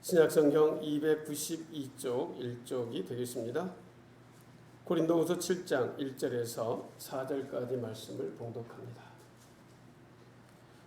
신약성경 292쪽 1쪽이 되겠습니다. 고린도후서 7장 1절에서 4절까지 말씀을 봉독합니다.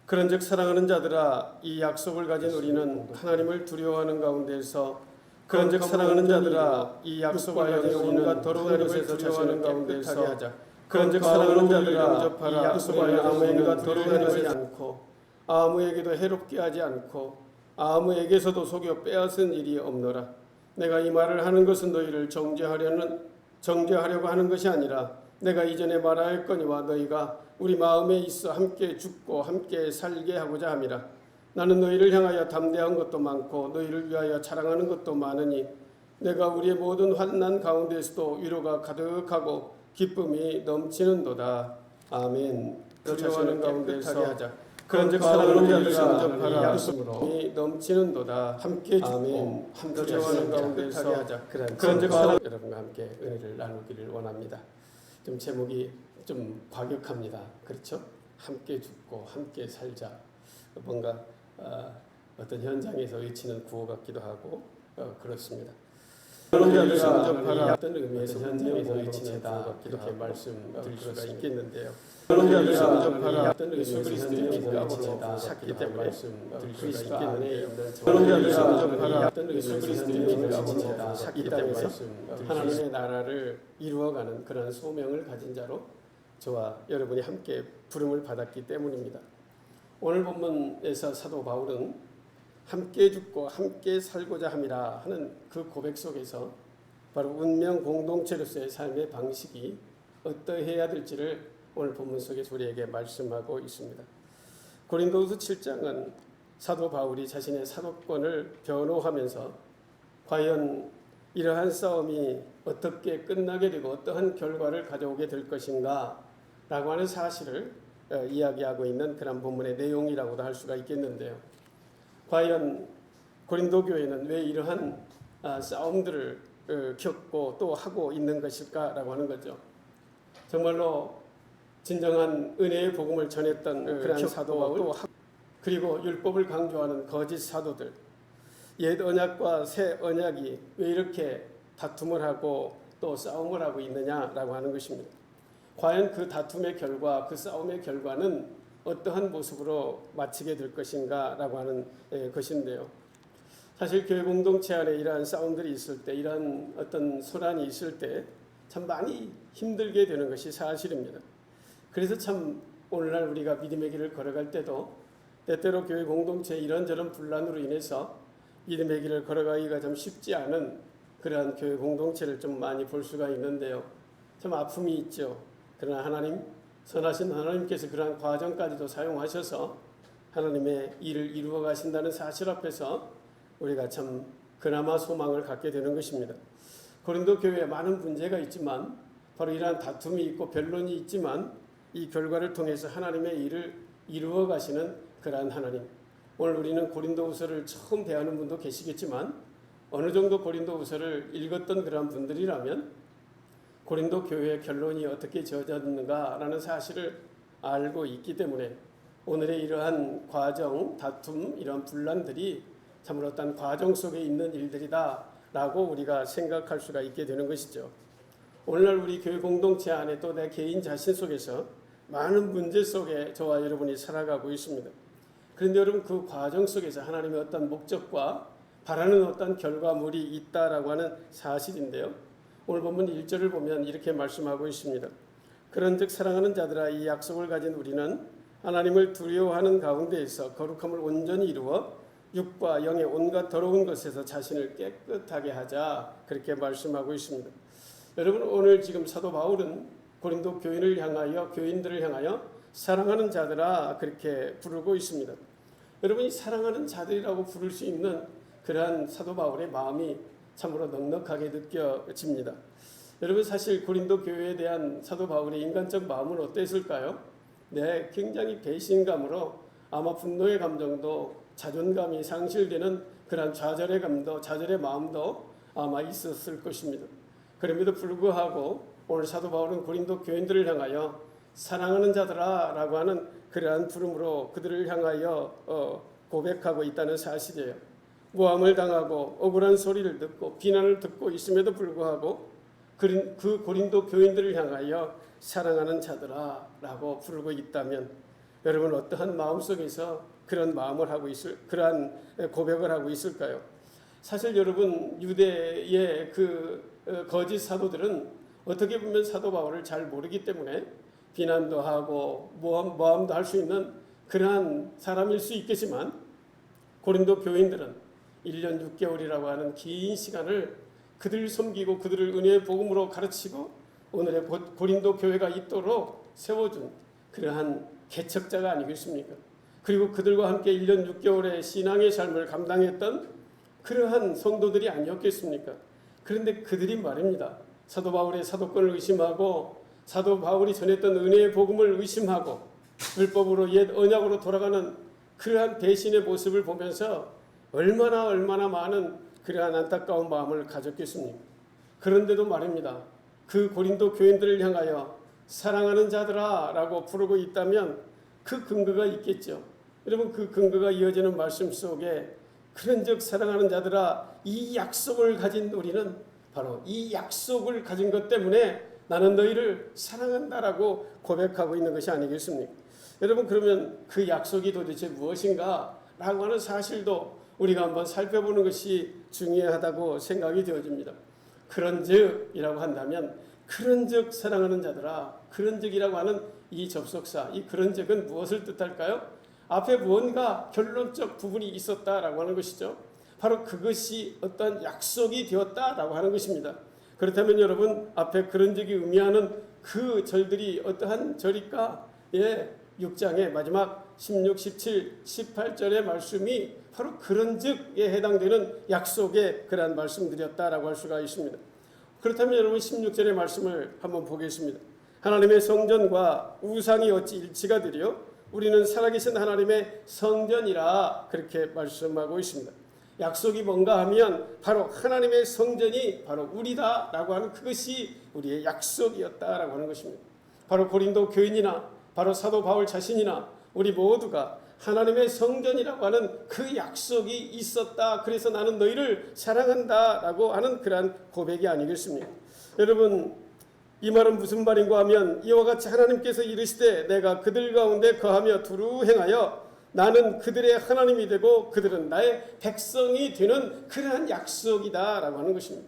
그런즉 사랑하는 자들아, 이 약속을 가진 우리는 하나님을 두려워하는 가운데서 그런즉 사랑하는 자들아, 이 약속을 가진 우리는 더러운 것에서 두려워하는 가운데서 하자. 그런즉 사랑하는 자들아, 이 약속을 가진 아무에게도 더러운 것이 않고 아무에게도 해롭게 하지 않고 아무에게서도 속여 빼앗은 일이 없노라. 내가 이 말을 하는 것은 너희를 정죄하려고 하는 것이 아니라 내가 이전에 말하였거니와 너희가 우리 마음에 있어 함께 죽고 함께 살게 하고자 함이라. 나는 너희를 향하여 담대한 것도 많고 너희를 위하여 자랑하는 것도 많으니 내가 우리의 모든 환난 가운데서도 위로가 가득하고 기쁨이 넘치는도다. 아멘. 두려워하는 가운데서 하자. 그런즉 사랑하는 자들아, 이 약속이 넘치는도다. 함께 죽고 함께 두려워하는 가운데서 하자. 그런즉 여러분과 함께 은혜를 나누기를 원합니다. 좀 제목이 좀 과격합니다. 그렇죠? 함께 죽고 함께 살자. 뭔가 어떤 현장에서 외치는 구호 같기도 하고 그렇습니다. 어떤 의미에서 현장에서 외치는다 이렇게 말씀드릴 수가 있겠는데요. 어떤 의미에서 현장에서 외치는다 샀기 때문에 말씀드릴 수가 있겠는데요. 어떤 의미에서 현장에서 외치는다 샀기 때문에 하나님의 나라를 이루어가는 그런 소명을 가진 자로 저와 여러분이 함께 부름을 받았기 때문입니다. 오늘 본문에서 사도 바울은 함께 죽고 함께 살고자 함이라 하는 그 고백 속에서 바로 운명 공동체로서의 삶의 방식이 어떠해야 될지를 오늘 본문 속에서 우리에게 말씀하고 있습니다. 고린도후서 7장은 사도 바울이 자신의 사도권을 변호하면서 과연 이러한 싸움이 어떻게 끝나게 되고 어떠한 결과를 가져오게 될 것인가 라고 하는 사실을 이야기하고 있는 그런 본문의 내용이라고도 할 수가 있겠는데요. 과연 고린도 교회는 왜 이러한 싸움들을 겪고 또 하고 있는 것일까라고 하는 거죠. 정말로 진정한 은혜의 복음을 전했던 그런 사도 그리고 율법을 강조하는 거짓 사도들, 옛 언약과 새 언약이 왜 이렇게 다툼을 하고 또 싸움을 하고 있느냐라고 하는 것입니다. 과연 그 다툼의 결과, 그 싸움의 결과는 어떠한 모습으로 마치게 될 것인가 라고 하는 것인데요. 사실 교회 공동체 안에 이러한 싸움들이 있을 때, 이러한 어떤 소란이 있을 때 참 많이 힘들게 되는 것이 사실입니다. 그래서 참 오늘날 우리가 믿음의 길을 걸어갈 때도 때때로 교회 공동체의 이런저런 분란으로 인해서 믿음의 길을 걸어가기가 좀 쉽지 않은 그러한 교회 공동체를 좀 많이 볼 수가 있는데요. 참 아픔이 있죠. 그러나 선하신 하나님께서 그러한 과정까지도 사용하셔서 하나님의 일을 이루어 가신다는 사실 앞에서 우리가 참 그나마 소망을 갖게 되는 것입니다. 고린도 교회에 많은 문제가 있지만 바로 이러한 다툼이 있고 변론이 있지만 이 결과를 통해서 하나님의 일을 이루어 가시는 그러한 하나님. 오늘 우리는 고린도후서를 처음 대하는 분도 계시겠지만 어느 정도 고린도후서를 읽었던 그러한 분들이라면 고린도 교회의 결론이 어떻게 지어졌는가라는 사실을 알고 있기 때문에 오늘의 이러한 과정, 다툼, 이러한 분란들이 참으로 어떤 과정 속에 있는 일들이다라고 우리가 생각할 수가 있게 되는 것이죠. 오늘날 우리 교회 공동체 안에 또 내 개인 자신 속에서 많은 문제 속에 저와 여러분이 살아가고 있습니다. 그런데 여러분 그 과정 속에서 하나님의 어떤 목적과 바라는 어떤 결과물이 있다라고 하는 사실인데요. 오늘 본문 1절을 보면 이렇게 말씀하고 있습니다. 그런즉 사랑하는 자들아, 이 약속을 가진 우리는 하나님을 두려워하는 가운데에서 거룩함을 온전히 이루어 육과 영의 온갖 더러운 것에서 자신을 깨끗하게 하자, 그렇게 말씀하고 있습니다. 여러분 오늘 지금 사도 바울은 고린도 교인들을 향하여 사랑하는 자들아 그렇게 부르고 있습니다. 여러분이 사랑하는 자들이라고 부를 수 있는 그러한 사도 바울의 마음이 참으로 넉넉하게 느껴집니다. 여러분 사실 고린도 교회에 대한 사도 바울의 인간적 마음은 어땠을까요? 네, 굉장히 배신감으로 아마 분노의 감정도 자존감이 상실되는 그런 좌절의 마음도 아마 있었을 것입니다. 그럼에도 불구하고 오늘 사도 바울은 고린도 교인들을 향하여 사랑하는 자들아 라고 하는 그러한 부름으로 그들을 향하여 고백하고 있다는 사실이에요. 모함을 당하고 억울한 소리를 듣고 비난을 듣고 있음에도 불구하고 그 고린도 교인들을 향하여 사랑하는 자들아 라고 부르고 있다면 여러분 어떠한 마음속에서 그런 마음을 하고 그러한 고백을 하고 있을까요? 사실 여러분 유대의 거짓 사도들은 어떻게 보면 사도 바울을 잘 모르기 때문에 비난도 하고 모함도 할 수 있는 그러한 사람일 수 있겠지만 고린도 교인들은 1년 6개월이라고 하는 긴 시간을 그들을 섬기고 그들을 은혜의 복음으로 가르치고 오늘의 고린도 교회가 있도록 세워준 그러한 개척자가 아니겠습니까? 그리고 그들과 함께 1년 6개월의 신앙의 삶을 감당했던 그러한 성도들이 아니었겠습니까? 그런데 그들이 말입니다. 사도 바울의 사도권을 의심하고 사도 바울이 전했던 은혜의 복음을 의심하고 율법으로 옛 언약으로 돌아가는 그러한 배신의 모습을 보면서 얼마나 많은 그러한 안타까운 마음을 가졌겠습니까? 그런데도 말입니다. 그 고린도 교인들을 향하여 사랑하는 자들아 라고 부르고 있다면 그 근거가 있겠죠. 여러분 그 근거가 이어지는 말씀 속에 그런즉 사랑하는 자들아 이 약속을 가진 우리는 바로 이 약속을 가진 것 때문에 나는 너희를 사랑한다라고 고백하고 있는 것이 아니겠습니까? 여러분 그러면 그 약속이 도대체 무엇인가 라고 하는 사실도 우리가 한번 살펴보는 것이 중요하다고 생각이 되어집니다. 그런즉 이라고 한다면 그런즉 사랑하는 자들아 그런즉이라고 하는 이 접속사 이 그런즉은 무엇을 뜻할까요? 앞에 무언가 결론적 부분이 있었다라고 하는 것이죠. 바로 그것이 어떤 약속이 되었다라고 하는 것입니다. 그렇다면 여러분 앞에 그런즉이 의미하는 그 절들이 어떠한 절일까? 6장의 마지막 16, 17, 18절의 말씀이 바로 그런즉에 해당되는 약속의 그러한 말씀들이었다라고 할 수가 있습니다. 그렇다면 여러분 16절의 말씀을 한번 보겠습니다. 하나님의 성전과 우상이 어찌 일치가 되리요? 우리는 살아계신 하나님의 성전이라 그렇게 말씀하고 있습니다. 약속이 뭔가 하면 바로 하나님의 성전이 바로 우리다라고 하는 그것이 우리의 약속이었다라고 하는 것입니다. 바로 고린도 교인이나 바로 사도 바울 자신이나 우리 모두가 하나님의 성전이라고 하는 그 약속이 있었다. 그래서 나는 너희를 사랑한다라고 하는 그러한 고백이 아니겠습니까? 여러분 이 말은 무슨 말인가 하면 이와 같이 하나님께서 이르시되 내가 그들 가운데 거하며 두루 행하여 나는 그들의 하나님이 되고 그들은 나의 백성이 되는 그러한 약속이다 라고 하는 것입니다.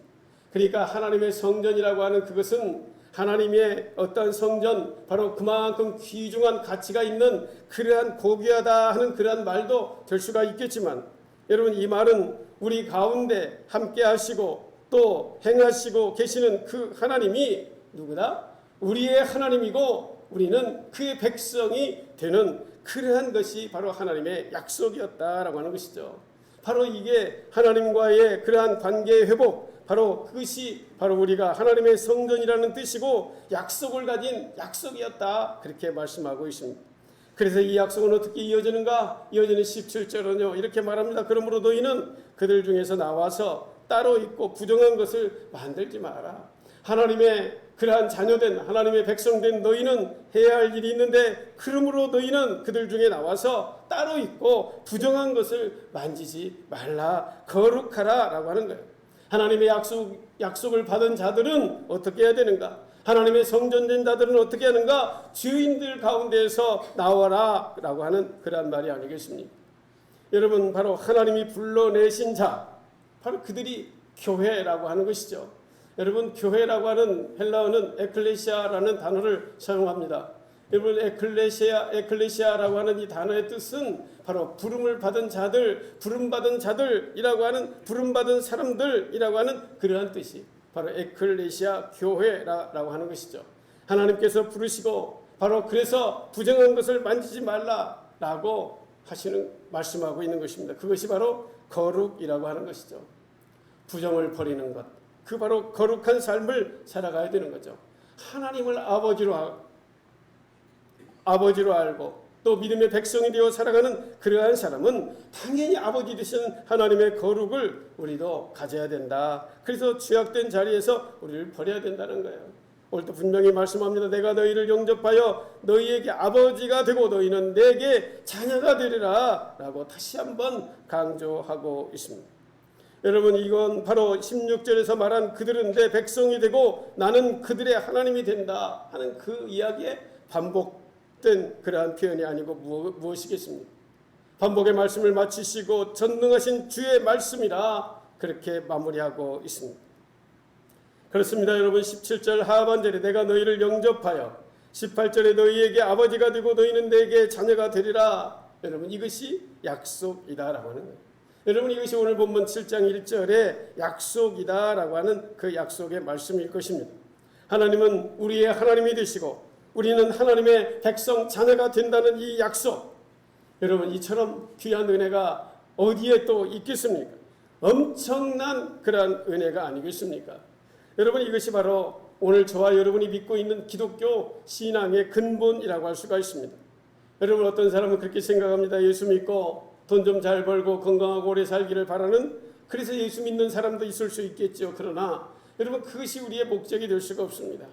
그러니까 하나님의 성전이라고 하는 그것은 하나님의 어떤 성전 바로 그만큼 귀중한 가치가 있는 그러한 고귀하다 하는 그러한 말도 될 수가 있겠지만 여러분 이 말은 우리 가운데 함께 하시고 또 행하시고 계시는 그 하나님이 누구다? 우리의 하나님이고 우리는 그의 백성이 되는 그러한 것이 바로 하나님의 약속이었다라고 하는 것이죠. 바로 이게 하나님과의 그러한 관계의 회복, 바로 그것이 바로 우리가 하나님의 성전이라는 뜻이고 약속을 가진 약속이었다 그렇게 말씀하고 있습니다. 그래서 이 약속은 어떻게 이어지는가? 이어지는 17절은요 이렇게 말합니다. 그러므로 너희는 그들 중에서 나와서 따로 있고 부정한 것을 만들지 마라. 하나님의 그러한 자녀된 하나님의 백성된 너희는 해야 할 일이 있는데 그러므로 너희는 그들 중에 나와서 따로 있고 부정한 것을 만지지 말라. 거룩하라 라고 하는 거예요. 하나님의 약속을 받은 자들은 어떻게 해야 되는가? 하나님의 성전된 자들은 어떻게 하는가? 주인들 가운데에서 나와라 라고 하는 그러한 말이 아니겠습니까? 여러분 바로 하나님이 불러내신 자 바로 그들이 교회라고 하는 것이죠. 여러분 교회라고 하는 헬라어는 에클레시아라는 단어를 사용합니다. 여러분 에클레시아라고 하는 이 단어의 뜻은 바로 부름을 받은 자들, 부름받은 자들이라고 하는 부름받은 사람들이라고 하는 그러한 뜻이 바로 에클레시아 교회라고 하는 것이죠. 하나님께서 부르시고 바로 그래서 부정한 것을 만지지 말라라고 말씀하고 있는 것입니다. 그것이 바로 거룩이라고 하는 것이죠. 부정을 버리는 것. 그 바로 거룩한 삶을 살아가야 되는 거죠. 하나님을 아버지로 알고 또 믿음의 백성이 되어 살아가는 그러한 사람은 당연히 아버지 되신 하나님의 거룩을 우리도 가져야 된다. 그래서 죄악된 자리에서 우리를 버려야 된다는 거예요. 오늘도 분명히 말씀합니다. 내가 너희를 영접하여 너희에게 아버지가 되고 너희는 내게 자녀가 되리라 라고 다시 한번 강조하고 있습니다. 여러분, 이건 바로 16절에서 말한 그들은 내 백성이 되고 나는 그들의 하나님이 된다 하는 그 이야기에 반복된 그러한 표현이 아니고 무엇이겠습니까? 반복의 말씀을 마치시고 전능하신 주의 말씀이라 그렇게 마무리하고 있습니다. 그렇습니다. 여러분, 17절 하반절에 내가 너희를 영접하여 18절에 너희에게 아버지가 되고 너희는 내게 자녀가 되리라. 여러분, 이것이 약속이다라고 하는 거예요. 여러분, 이것이 오늘 본문 7장 1절에 약속이다라고 하는 그 약속의 말씀일 것입니다. 하나님은 우리의 하나님이 되시고 우리는 하나님의 백성 자녀가 된다는 이 약속, 여러분, 이처럼 귀한 은혜가 어디에 또 있겠습니까? 엄청난 그러한 은혜가 아니겠습니까? 여러분, 이것이 바로 오늘 저와 여러분이 믿고 있는 기독교 신앙의 근본이라고 할 수가 있습니다. 여러분, 어떤 사람은 그렇게 생각합니다. 예수 믿고 돈 좀 잘 벌고 건강하고 오래 살기를 바라는, 그래서 예수 믿는 사람도 있을 수 있겠죠. 그러나 여러분, 그것이 우리의 목적이 될 수가 없습니다.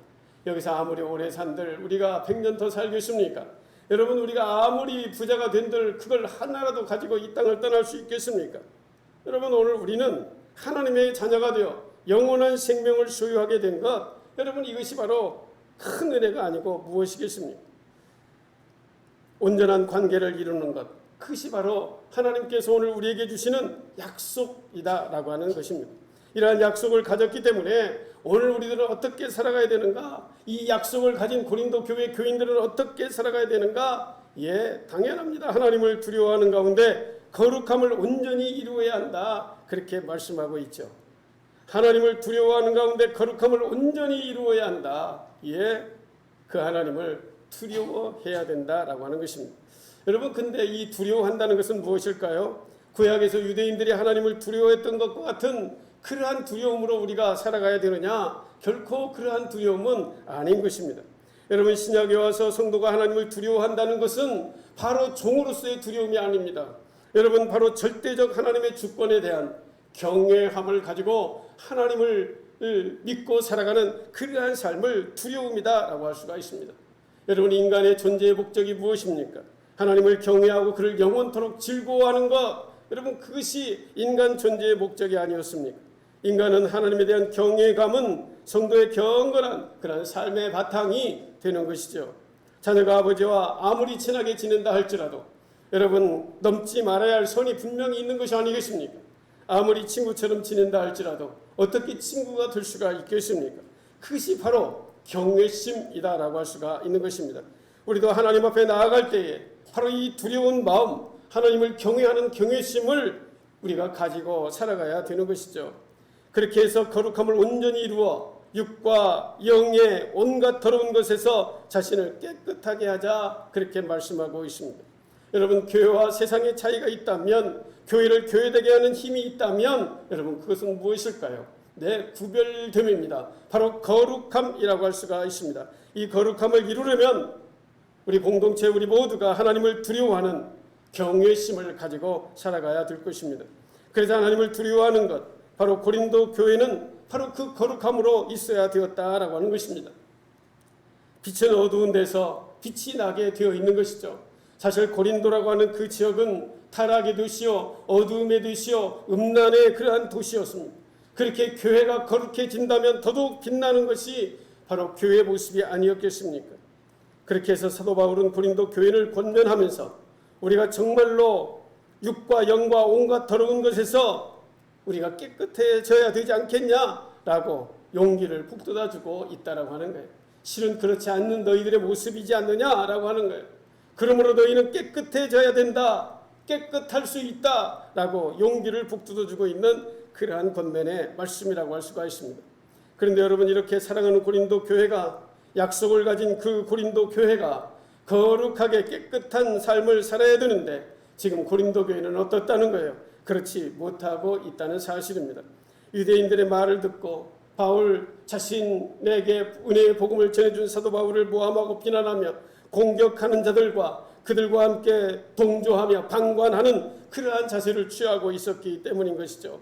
여기서 아무리 오래 산들 우리가 100년 더 살겠습니까? 여러분, 우리가 아무리 부자가 된들 그걸 하나라도 가지고 이 땅을 떠날 수 있겠습니까? 여러분, 오늘 우리는 하나님의 자녀가 되어 영원한 생명을 소유하게 된 것, 여러분, 이것이 바로 큰 은혜가 아니고 무엇이겠습니까? 온전한 관계를 이루는 것, 그것이 바로 하나님께서 오늘 우리에게 주시는 약속이다라고 하는 것입니다. 이러한 약속을 가졌기 때문에 오늘 우리들은 어떻게 살아가야 되는가? 이 약속을 가진 고린도 교회 교인들은 어떻게 살아가야 되는가? 예, 당연합니다. 하나님을 두려워하는 가운데 거룩함을 온전히 이루어야 한다, 그렇게 말씀하고 있죠. 하나님을 두려워하는 가운데 거룩함을 온전히 이루어야 한다. 예, 그 하나님을 두려워해야 된다라고 하는 것입니다. 여러분, 근데 이 두려워한다는 것은 무엇일까요? 구약에서 유대인들이 하나님을 두려워했던 것과 같은 그러한 두려움으로 우리가 살아가야 되느냐? 결코 그러한 두려움은 아닌 것입니다. 여러분, 신약에 와서 성도가 하나님을 두려워한다는 것은 바로 종으로서의 두려움이 아닙니다. 여러분, 바로 절대적 하나님의 주권에 대한 경외함을 가지고 하나님을 믿고 살아가는 그러한 삶을 두려움이다라고 할 수가 있습니다. 여러분, 인간의 존재의 목적이 무엇입니까? 하나님을 경외하고 그를 영원토록 즐거워하는 것, 여러분, 그것이 인간 존재의 목적이 아니었습니까? 인간은 하나님에 대한 경외감은 성도의 경건한 그런 삶의 바탕이 되는 것이죠. 자녀가 아버지와 아무리 친하게 지낸다 할지라도 여러분, 넘지 말아야 할 선이 분명히 있는 것이 아니겠습니까? 아무리 친구처럼 지낸다 할지라도 어떻게 친구가 될 수가 있겠습니까? 그것이 바로 경외심이다라고 할 수가 있는 것입니다. 우리도 하나님 앞에 나아갈 때에 바로 이 두려운 마음, 하나님을 경외하는 경외심을 우리가 가지고 살아가야 되는 것이죠. 그렇게 해서 거룩함을 온전히 이루어 육과 영의 온갖 더러운 것에서 자신을 깨끗하게 하자, 그렇게 말씀하고 있습니다. 여러분, 교회와 세상의 차이가 있다면, 교회를 교회되게 하는 힘이 있다면 여러분, 그것은 무엇일까요? 네, 구별됨입니다. 바로 거룩함이라고 할 수가 있습니다. 이 거룩함을 이루려면 우리 공동체, 우리 모두가 하나님을 두려워하는 경외심을 가지고 살아가야 될 것입니다. 그래서 하나님을 두려워하는 것, 바로 고린도 교회는 바로 그 거룩함으로 있어야 되었다라고 하는 것입니다. 빛은 어두운 데서 빛이 나게 되어 있는 것이죠. 사실 고린도라고 하는 그 지역은 타락의 도시요, 어두움의 도시요, 음란의 그러한 도시였습니다. 그렇게 교회가 거룩해진다면 더더욱 빛나는 것이 바로 교회의 모습이 아니었겠습니까? 그렇게 해서 사도 바울은 고린도 교회를 권면하면서 우리가 정말로 육과 영과 온갖 더러운 것에서 우리가 깨끗해져야 되지 않겠냐라고 용기를 북돋아주고 있다라고 하는 거예요. 실은 그렇지 않는 너희들의 모습이지 않느냐라고 하는 거예요. 그러므로 너희는 깨끗해져야 된다, 깨끗할 수 있다라고 용기를 북돋아주고 있는 그러한 권면의 말씀이라고 할 수가 있습니다. 그런데 여러분, 이렇게 사랑하는 고린도 교회가, 약속을 가진 그 고린도 교회가 거룩하게 깨끗한 삶을 살아야 되는데 지금 고린도 교회는 어떻다는 거예요? 그렇지 못하고 있다는 사실입니다. 유대인들의 말을 듣고 바울 자신에게 은혜의 복음을 전해준 사도 바울을 모함하고 비난하며 공격하는 자들과 그들과 함께 동조하며 방관하는 그러한 자세를 취하고 있었기 때문인 것이죠.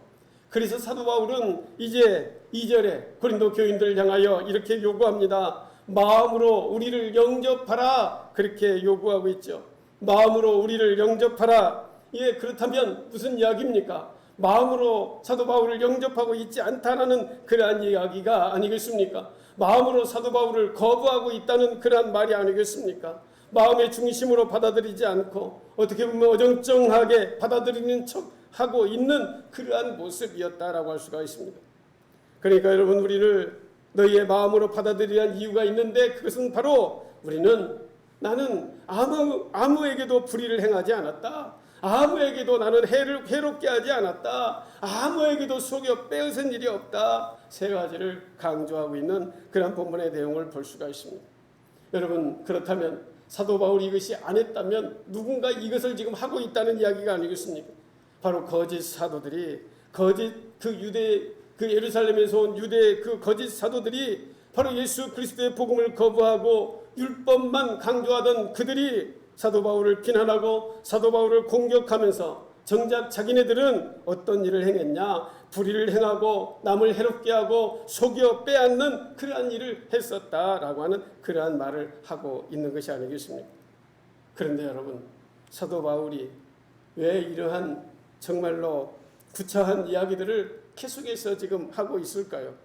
그래서 사도 바울은 이제 2절에 고린도 교인들을 향하여 이렇게 요구합니다. 마음으로 우리를 영접하라. 그렇게 요구하고 있죠. 마음으로 우리를 영접하라. 예, 그렇다면 무슨 이야기입니까? 마음으로 사도 바울을 영접하고 있지 않다라는 그러한 이야기가 아니겠습니까? 마음으로 사도 바울을 거부하고 있다는 그러한 말이 아니겠습니까? 마음의 중심으로 받아들이지 않고 어떻게 보면 어정쩡하게 받아들이는 척하고 있는 그러한 모습이었다라고 할 수가 있습니다. 그러니까 여러분, 우리를 너희의 마음으로 받아들이는 이유가 있는데, 그것은 바로 나는 아무에게도 불의를 행하지 않았다. 아무에게도 나는 해롭게 하지 않았다. 아무에게도 속여 빼앗은 일이 없다. 세 가지를 강조하고 있는 그런 본문의 내용을 볼 수가 있습니다. 여러분, 그렇다면 사도 바울이 이것이 안 했다면 누군가 이것을 지금 하고 있다는 이야기가 아니겠습니까? 바로 거짓 사도들이, 예루살렘에서 온 유대 그 거짓 사도들이 바로 예수 그리스도의 복음을 거부하고 율법만 강조하던 그들이 사도 바울을 비난하고 사도 바울을 공격하면서 정작 자기네들은 어떤 일을 행했냐? 불의를 행하고 남을 해롭게 하고 속여 빼앗는 그러한 일을 했었다라고 하는 그러한 말을 하고 있는 것이 아니겠습니까? 그런데 여러분, 사도 바울이 왜 이러한 정말로 구차한 이야기들을 계속해서 지금 하고 있을까요?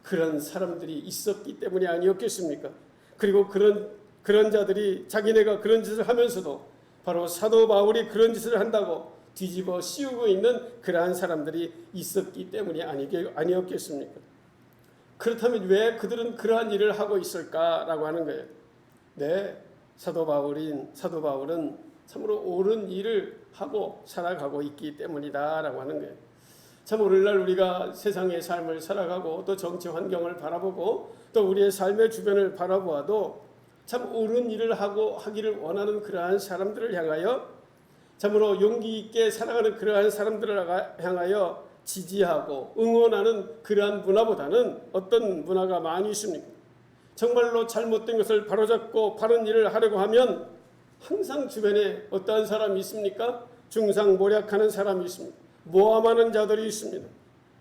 그런 사람들이 있었기 때문이 아니었겠습니까? 그리고 그런 자들이 자기네가 그런 짓을 하면서도 바로 사도 바울이 그런 짓을 한다고 뒤집어 씌우고 있는 그러한 사람들이 있었기 때문이 아니었겠습니까? 그렇다면 왜 그들은 그러한 일을 하고 있을까라고 하는 거예요. 네, 사도 바울은 참으로 옳은 일을 하고 살아가고 있기 때문이다라고 하는 거예요. 참 오늘날 우리가 세상의 삶을 살아가고 또 정치 환경을 바라보고 또 우리의 삶의 주변을 바라보아도 참 옳은 일을 하기를 원하는 그러한 사람들을 향하여, 참으로 용기 있게 살아가는 그러한 사람들을 향하여 지지하고 응원하는 그러한 문화보다는 어떤 문화가 많이 있습니까? 정말로 잘못된 것을 바로잡고 바른 일을 하려고 하면 항상 주변에 어떠한 사람이 있습니까? 중상모략하는 사람이 있습니다. 모함하는 자들이 있습니다.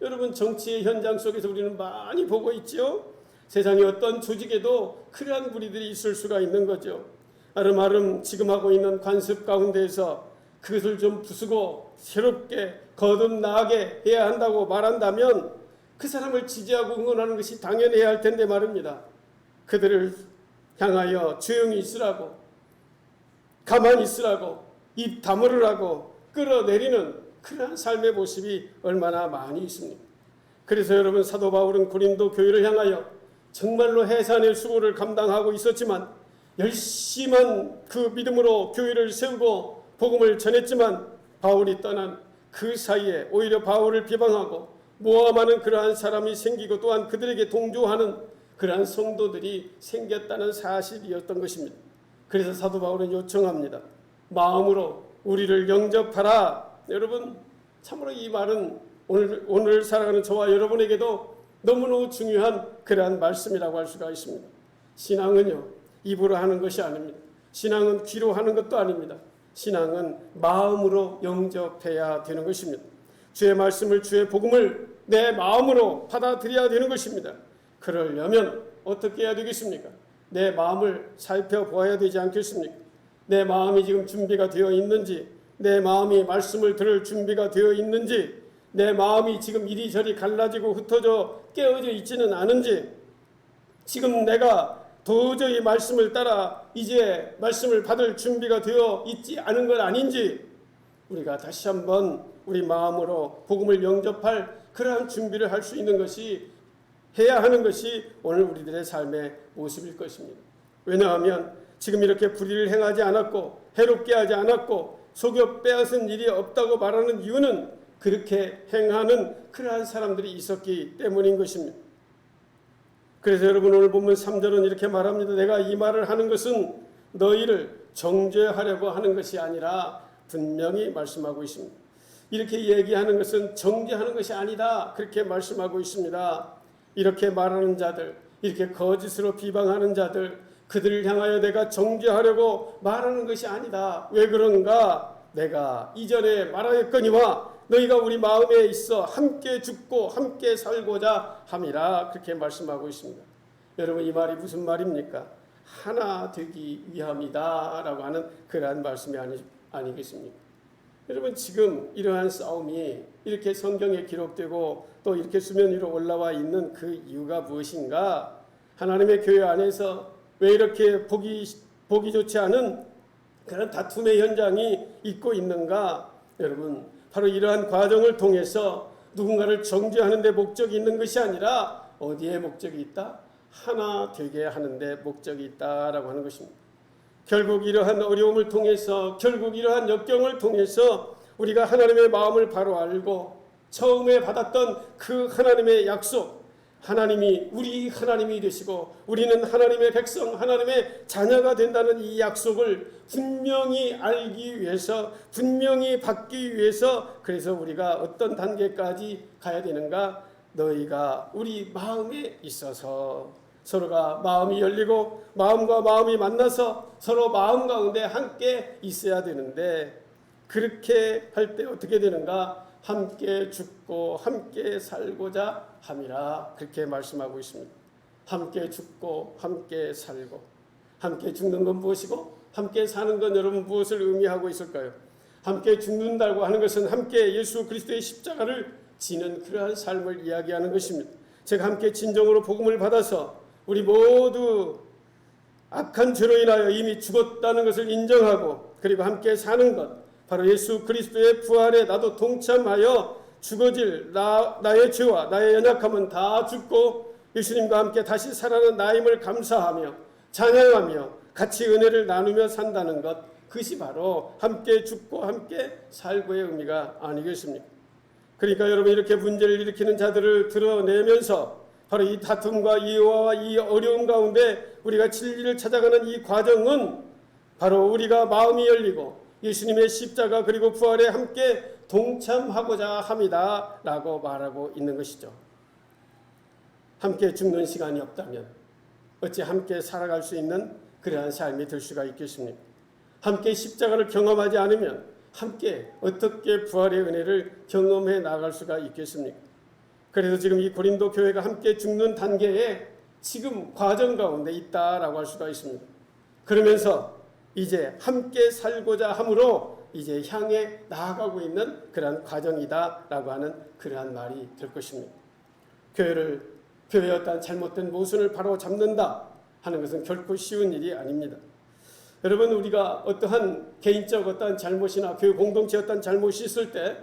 여러분, 정치의 현장 속에서 우리는 많이 보고 있죠. 세상의 어떤 조직에도 그러한 무리들이 있을 수가 있는 거죠. 아름아름 지금 하고 있는 관습 가운데에서 그것을 좀 부수고 새롭게 거듭나게 해야 한다고 말한다면 그 사람을 지지하고 응원하는 것이 당연해야 할 텐데 말입니다. 그들을 향하여 조용히 있으라고, 가만히 있으라고, 입 다물으라고 끌어내리는 그러한 삶의 모습이 얼마나 많이 있습니까? 그래서 여러분, 사도 바울은 고린도 교회를 향하여 정말로 해산의 수고를 감당하고 있었지만 열심한 그 믿음으로 교회를 세우고 복음을 전했지만 바울이 떠난 그 사이에 오히려 바울을 비방하고 모함하는 그러한 사람이 생기고 또한 그들에게 동조하는 그러한 성도들이 생겼다는 사실이었던 것입니다. 그래서 사도 바울은 요청합니다. 마음으로 우리를 영접하라. 여러분, 참으로 이 말은 오늘 살아가는 저와 여러분에게도 너무너무 중요한 그러한 말씀이라고 할 수가 있습니다. 신앙은요, 입으로 하는 것이 아닙니다. 신앙은 귀로 하는 것도 아닙니다. 신앙은 마음으로 영접해야 되는 것입니다. 주의 말씀을, 주의 복음을 내 마음으로 받아들여야 되는 것입니다. 그러려면 어떻게 해야 되겠습니까? 내 마음을 살펴보아야 되지 않겠습니까? 내 마음이 지금 준비가 되어 있는지, 내 마음이 말씀을 들을 준비가 되어 있는지, 내 마음이 지금 이리저리 갈라지고 흩어져 깨어져 있지는 않은지, 지금 내가 도저히 말씀을 따라 이제 말씀을 받을 준비가 되어 있지 않은 건 아닌지, 우리가 다시 한번 우리 마음으로 복음을 영접할 그러한 준비를 할 수 있는 것이, 해야 하는 것이 오늘 우리들의 삶의 모습일 것입니다. 왜냐하면 지금 이렇게 불의를 행하지 않았고 해롭게 하지 않았고 속여 빼앗은 일이 없다고 말하는 이유는 그렇게 행하는 그러한 사람들이 있었기 때문인 것입니다. 그래서 여러분, 오늘 보면 3절은 이렇게 말합니다. 내가 이 말을 하는 것은 너희를 정죄하려고 하는 것이 아니라, 분명히 말씀하고 있습니다. 이렇게 얘기하는 것은 정죄하는 것이 아니다, 그렇게 말씀하고 있습니다. 이렇게 말하는 자들, 이렇게 거짓으로 비방하는 자들, 그들을 향하여 내가 정죄하려고 말하는 것이 아니다. 왜 그런가? 내가 이전에 말하였거니와 너희가 우리 마음에 있어 함께 죽고 함께 살고자 함이라 그렇게 말씀하고 있습니다. 여러분 이 말이 무슨 말입니까? 하나 되기 위함이다 라고 하는 그러한 말씀이 아니겠습니까? 여러분 지금 이러한 싸움이 이렇게 성경에 기록되고 또 이렇게 수면 위로 올라와 있는 그 이유가 무엇인가? 하나님의 교회 안에서 왜 이렇게 보기 좋지 않은 그런 다툼의 현장이 있고 있는가? 여러분 바로 이러한 과정을 통해서 누군가를 정죄하는 데 목적이 있는 것이 아니라 어디에 목적이 있다? 하나 되게 하는 데 목적이 있다라고 하는 것입니다. 결국 이러한 어려움을 통해서 결국 이러한 역경을 통해서 우리가 하나님의 마음을 바로 알고 처음에 받았던 그 하나님의 약속, 하나님이 우리 하나님이 되시고 우리는 하나님의 백성, 하나님의 자녀가 된다는 이 약속을 분명히 알기 위해서, 분명히 받기 위해서 그래서 우리가 어떤 단계까지 가야 되는가? 너희가 우리 마음에 있어서 서로가 마음이 열리고 마음과 마음이 만나서 서로 마음 가운데 함께 있어야 되는데 그렇게 할 때 어떻게 되는가? 함께 죽고 함께 살고자 함이라 그렇게 말씀하고 있습니다. 함께 죽고 함께 살고 함께 죽는 건 무엇이고 함께 사는 건 여러분 무엇을 의미하고 있을까요? 함께 죽는다고 하는 것은 함께 예수 그리스도의 십자가를 지는 그러한 삶을 이야기하는 것입니다. 제가 함께 진정으로 복음을 받아서 우리 모두 악한 죄로 인하여 이미 죽었다는 것을 인정하고 그리고 함께 사는 것 바로 예수 그리스도의 부활에 나도 동참하여 죽어질 나의 죄와 나의 연약함은 다 죽고 예수님과 함께 다시 살아난 나임을 감사하며 찬양하며 같이 은혜를 나누며 산다는 것 그것이 바로 함께 죽고 함께 살고의 의미가 아니겠습니까? 그러니까 여러분 이렇게 문제를 일으키는 자들을 드러내면서 바로 이 다툼과 이유와 이 어려움 가운데 우리가 진리를 찾아가는 이 과정은 바로 우리가 마음이 열리고 예수님의 십자가 그리고 부활에 함께 동참하고자 합니다 라고 말하고 있는 것이죠. 함께 죽는 시간이 없다면 어찌 함께 살아갈 수 있는 그러한 삶이 될 수가 있겠습니까? 함께 십자가를 경험하지 않으면 함께 어떻게 부활의 은혜를 경험해 나갈 수가 있겠습니까? 그래서 지금 이 고린도 교회가 함께 죽는 단계에 지금 과정 가운데 있다라고 할 수가 있습니다. 그러면서 이제 함께 살고자 함으로 이제 향해 나아가고 있는 그러한 과정이다라고 하는 그러한 말이 될 것입니다. 교회의 어떤 잘못된 모순을 바로 잡는다 하는 것은 결코 쉬운 일이 아닙니다. 여러분 우리가 어떠한 개인적 어떠한 잘못이나 교회 공동체 어떠한 잘못이 있을 때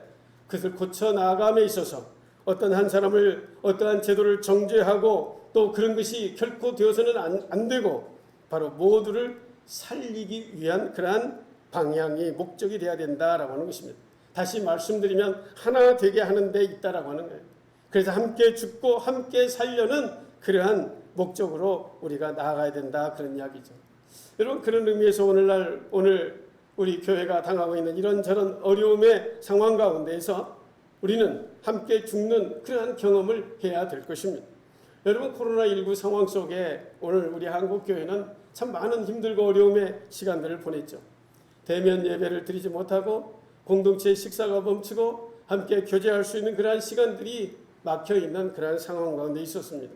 그것을 고쳐 나아감에 있어서 어떤 한 사람을 어떠한 제도를 정죄하고 또 그런 것이 결코 되어서는 안 되고 바로 모두를 살리기 위한 그러한 방향이 목적이 되어야 된다라고 하는 것입니다. 다시 말씀드리면 하나 되게 하는 데 있다라고 하는 거예요. 그래서 함께 죽고 함께 살려는 그러한 목적으로 우리가 나아가야 된다 그런 이야기죠. 여러분 그런 의미에서 오늘 우리 교회가 당하고 있는 이런저런 어려움의 상황 가운데에서 우리는 함께 죽는 그러한 경험을 해야 될 것입니다. 여러분 코로나19 상황 속에 오늘 우리 한국교회는 참 많은 힘들고 어려움의 시간들을 보냈죠. 대면 예배를 드리지 못하고 공동체 식사가 멈추고 함께 교제할 수 있는 그러한 시간들이 막혀있는 그러한 상황 가운데 있었습니다.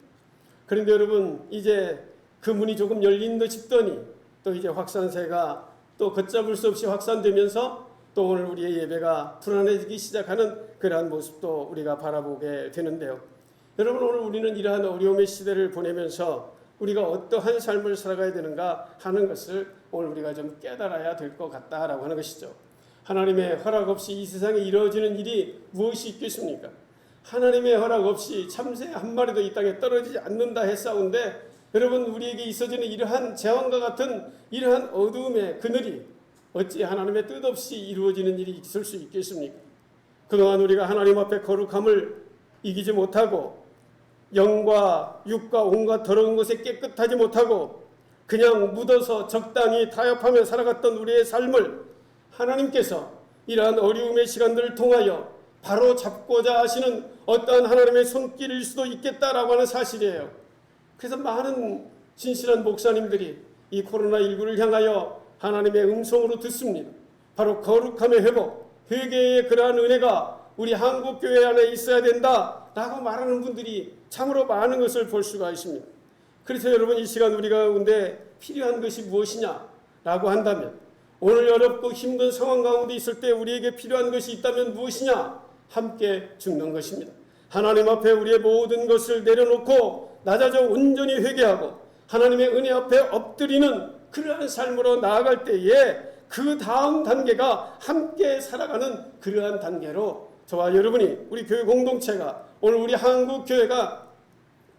그런데 여러분 이제 그 문이 조금 열린 듯 싶더니 또 이제 확산세가 또 걷잡을 수 없이 확산되면서 또 오늘 우리의 예배가 불안해지기 시작하는 그러한 모습도 우리가 바라보게 되는데요. 여러분 오늘 우리는 이러한 어려움의 시대를 보내면서 우리가 어떠한 삶을 살아가야 되는가 하는 것을 오늘 우리가 좀 깨달아야 될 것 같다라고 하는 것이죠. 하나님의 허락 없이 이 세상에 이루어지는 일이 무엇이 있겠습니까? 하나님의 허락 없이 참새 한 마리도 이 땅에 떨어지지 않는다 했사온데 여러분 우리에게 있어지는 이러한 재앙과 같은 이러한 어두움의 그늘이 어찌 하나님의 뜻 없이 이루어지는 일이 있을 수 있겠습니까? 그동안 우리가 하나님 앞에 거룩함을 이기지 못하고 영과 육과 온갖 더러운 것에 깨끗하지 못하고 그냥 묻어서 적당히 타협하며 살아갔던 우리의 삶을 하나님께서 이러한 어려움의 시간들을 통하여 바로 잡고자 하시는 어떠한 하나님의 손길일 수도 있겠다라고 하는 사실이에요. 그래서 많은 진실한 목사님들이 이 코로나19를 향하여 하나님의 음성으로 듣습니다. 바로 거룩함의 회복, 회개의 그러한 은혜가 우리 한국교회 안에 있어야 된다라고 말하는 분들이 참으로 많은 것을 볼 수가 있습니다. 그래서 여러분, 이 시간 우리 가운데 필요한 것이 무엇이냐라고 한다면, 오늘 어렵고 힘든 상황 가운데 있을 때 우리에게 필요한 것이 있다면 무엇이냐? 함께 죽는 것입니다. 하나님 앞에 우리의 모든 것을 내려놓고 낮아져 온전히 회개하고 하나님의 은혜 앞에 엎드리는 그러한 삶으로 나아갈 때에 그 다음 단계가 함께 살아가는 그러한 단계로 저와 여러분이, 우리 교회 공동체가, 오늘 우리 한국교회가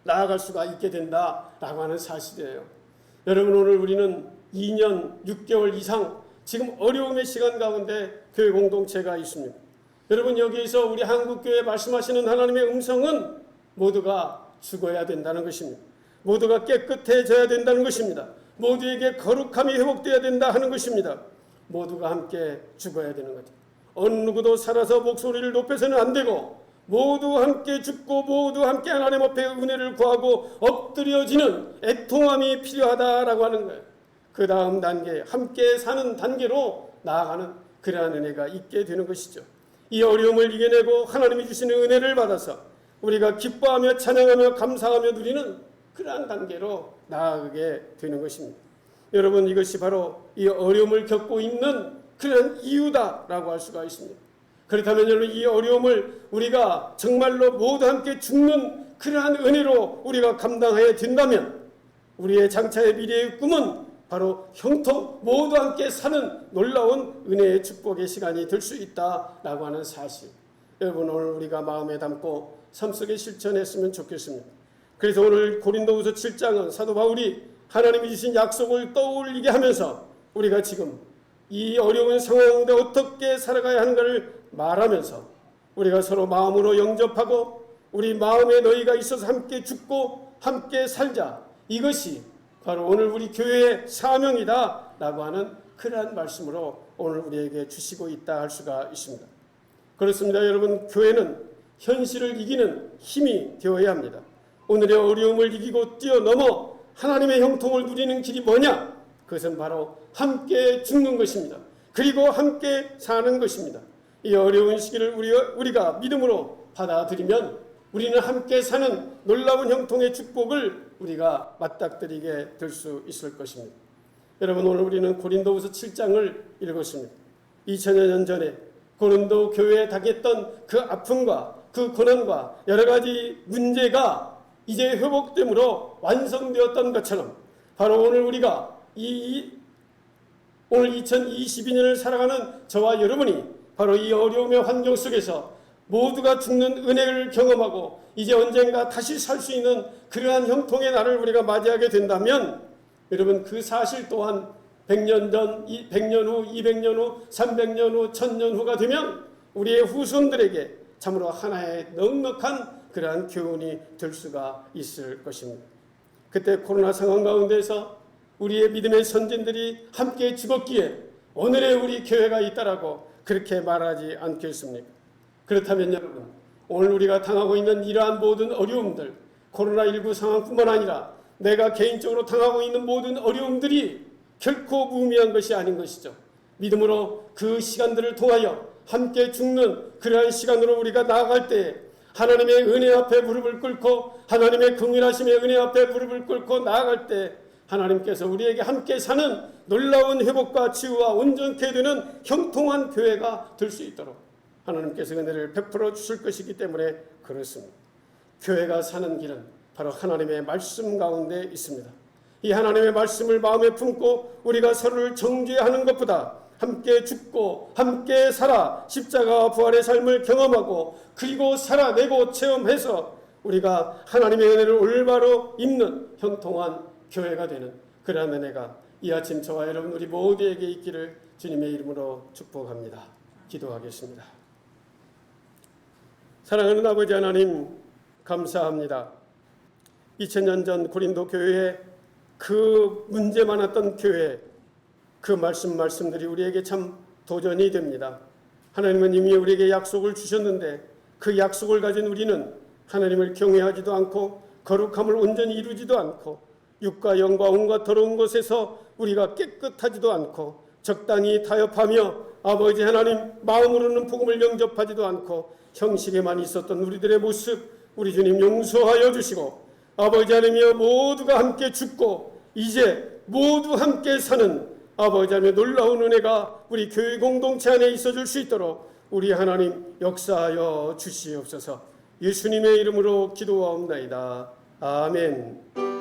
나아갈 수가 있게 된다라고 하는 사실이에요. 여러분, 오늘 우리는 2년 6개월 이상 지금 어려움의 시간 가운데 교회 공동체가 있습니다. 여러분, 여기에서 우리 한국교회 말씀하시는 하나님의 음성은 모두가 죽어야 된다는 것입니다. 모두가 깨끗해져야 된다는 것입니다. 모두에게 거룩함이 회복되어야 된다 하는 것입니다. 모두가 함께 죽어야 되는 거죠. 어느 누구도 살아서 목소리를 높여서는 안 되고, 모두 함께 죽고 모두 함께 하나님 앞에 은혜를 구하고 엎드려지는 애통함이 필요하다라고 하는 거예요. 그 다음 단계, 함께 사는 단계로 나아가는 그러한 은혜가 있게 되는 것이죠. 이 어려움을 이겨내고 하나님이 주시는 은혜를 받아서 우리가 기뻐하며 찬양하며 감사하며 누리는 그러한 단계로 나아가게 되는 것입니다. 여러분, 이것이 바로 이 어려움을 겪고 있는 그런 이유다라고 할 수가 있습니다. 그렇다면 여러분, 이 어려움을 우리가 정말로 모두 함께 죽는 그러한 은혜로 우리가 감당해야 된다면, 우리의 장차의 미래의 꿈은 바로 형통, 모두 함께 사는 놀라운 은혜의 축복의 시간이 될 수 있다라고 하는 사실, 여러분, 오늘 우리가 마음에 담고 삶 속에 실천했으면 좋겠습니다. 그래서 오늘 고린도후서 7장은 사도 바울이 하나님이 주신 약속을 떠올리게 하면서 우리가 지금 이 어려운 상황 가운데 어떻게 살아가야 하는가를 말하면서 우리가 서로 마음으로 영접하고 우리 마음에 너희가 있어서 함께 죽고 함께 살자, 이것이 바로 오늘 우리 교회의 사명이다 라고 하는 그러한 말씀으로 오늘 우리에게 주시고 있다 할 수가 있습니다. 그렇습니다. 여러분, 교회는 현실을 이기는 힘이 되어야 합니다. 오늘의 어려움을 이기고 뛰어넘어 하나님의 형통을 누리는 길이 뭐냐? 그것은 바로 함께 죽는 것입니다. 그리고 함께 사는 것입니다. 이 어려운 시기를 우리가 믿음으로 받아들이면 우리는 함께 사는 놀라운 형통의 축복을 우리가 맞닥뜨리게 될 수 있을 것입니다. 여러분, 오늘 우리는 고린도후서 7장을 읽었습니다. 2000여 년 전에 고린도 교회에 당했던 그 아픔과 그 고난과 여러 가지 문제가 이제 회복됨으로 완성되었던 것처럼, 바로 오늘 우리가 오늘 2022년을 살아가는 저와 여러분이 바로 이 어려움의 환경 속에서 모두가 죽는 은혜를 경험하고 이제 언젠가 다시 살 수 있는 그러한 형통의 날을 우리가 맞이하게 된다면, 여러분, 그 사실 또한 100년 전, 100년 후, 200년 후, 300년 후, 1000년 후가 되면 우리의 후손들에게 참으로 하나의 넉넉한 그러한 교훈이 될 수가 있을 것입니다. 그때 코로나 상황 가운데서 우리의 믿음의 선진들이 함께 죽었기에 오늘의 우리 교회가 있다라고 그렇게 말하지 않겠습니까? 그렇다면 여러분, 오늘 우리가 당하고 있는 이러한 모든 어려움들, 코로나19 상황뿐만 아니라 내가 개인적으로 당하고 있는 모든 어려움들이 결코 무의미한 것이 아닌 것이죠. 믿음으로 그 시간들을 통하여 함께 죽는 그러한 시간으로 우리가 나아갈 때 하나님의 은혜 앞에 무릎을 꿇고 하나님의 긍휼하심의 은혜 앞에 무릎을 꿇고 나아갈 때 하나님께서 우리에게 함께 사는 놀라운 회복과 치유와 온전케 되는 형통한 교회가 될 수 있도록 하나님께서 은혜를 베풀어 주실 것이기 때문에 그렇습니다. 교회가 사는 길은 바로 하나님의 말씀 가운데 있습니다. 이 하나님의 말씀을 마음에 품고 우리가 서로를 정죄하는 것보다 함께 죽고 함께 살아 십자가와 부활의 삶을 경험하고 그리고 살아내고 체험해서 우리가 하나님의 은혜를 올바로 입는 형통한 교회가 되는 그러한 은혜가 이 아침 저와 여러분 우리 모두에게 있기를 주님의 이름으로 축복합니다. 기도하겠습니다. 사랑하는 아버지 하나님, 감사합니다. 2000년 전 고린도 교회에 그 문제 많았던 교회, 그 말씀들이 우리에게 참 도전이 됩니다. 하나님은 이미 우리에게 약속을 주셨는데 그 약속을 가진 우리는 하나님을 경외하지도 않고 거룩함을 온전히 이루지도 않고 육과 영과 온갖 더러운 것에서 우리가 깨끗하지도 않고 적당히 타협하며 아버지 하나님 마음으로는 복음을 영접하지도 않고 형식에만 있었던 우리들의 모습 우리 주님 용서하여 주시고 아버지 하나님이여 모두가 함께 죽고 이제 모두 함께 사는 아버지 하나님의 놀라운 은혜가 우리 교회 공동체 안에 있어줄 수 있도록 우리 하나님 역사하여 주시옵소서. 예수님의 이름으로 기도하옵나이다. 아멘.